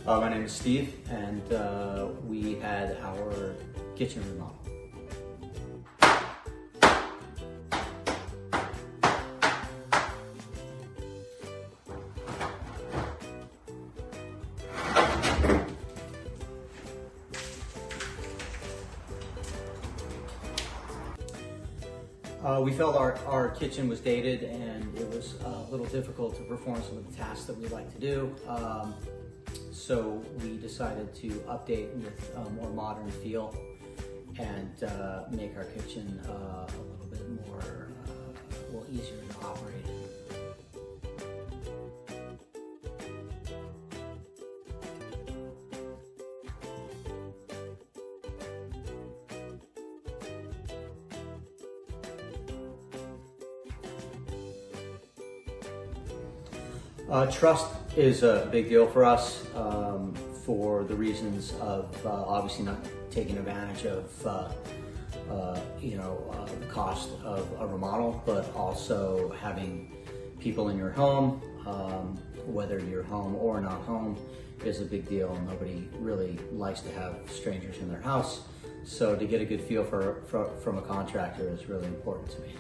My name is Steve, and we had our kitchen remodel. We felt our kitchen was dated and it was a little difficult to perform some of the tasks that we like to do. So we decided to update with a more modern feel and make our kitchen a little bit more, easier to operate in. Trust is a big deal for us for the reasons of obviously not taking advantage of the cost of a remodel, but also having people in your home, whether you're home or not home, is a big deal. Nobody really likes to have strangers in their house, so to get a good feel from a contractor is really important to me.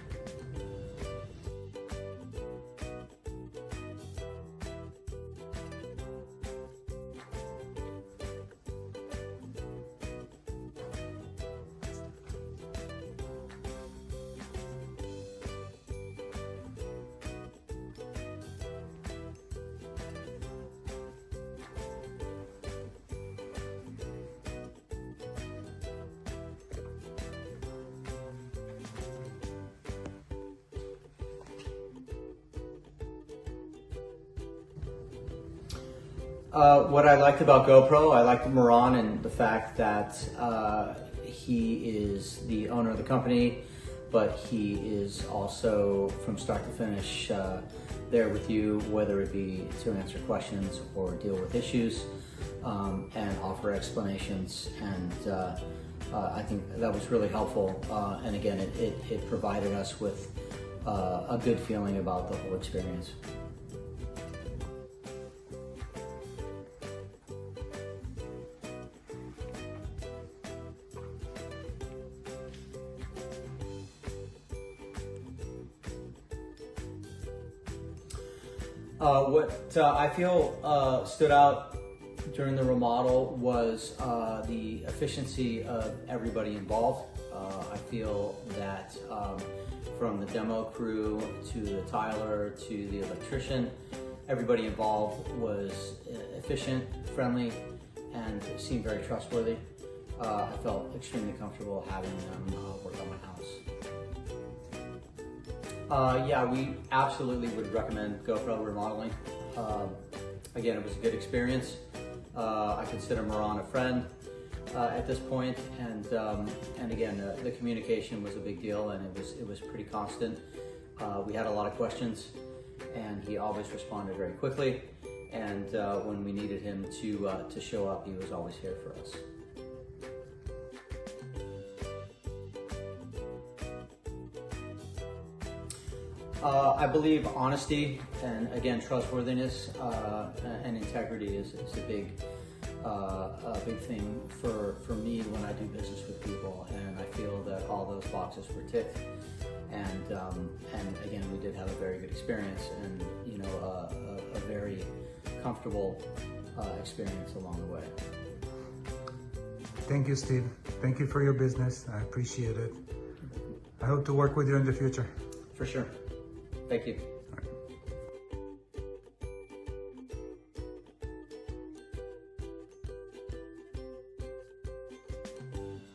What I liked about Gopro, I liked Moran and the fact that he is the owner of the company, but he is also from start to finish there with you, whether it be to answer questions or deal with issues and offer explanations. And I think that was really helpful. And again, it provided us with a good feeling about the whole experience. What I feel stood out during the remodel was the efficiency of everybody involved. I feel that from the demo crew to the tiler to the electrician, everybody involved was efficient, friendly, and seemed very trustworthy. I felt extremely comfortable having them work on my house. Yeah, we absolutely would recommend Gopro Remodeling. Again, it was a good experience. I consider Moran a friend at this point, and again, the communication was a big deal, and it was pretty constant. We had a lot of questions, and he always responded very quickly. And when we needed him to show up, he was always here for us. I believe honesty and, again, trustworthiness and integrity is a big thing for me when I do business with people, and I feel that all those boxes were ticked. And again, we did have a very good experience, and a very comfortable experience along the way. Thank you, Steve. Thank you for your business. I appreciate it. I hope to work with you in the future. For sure. Thank you.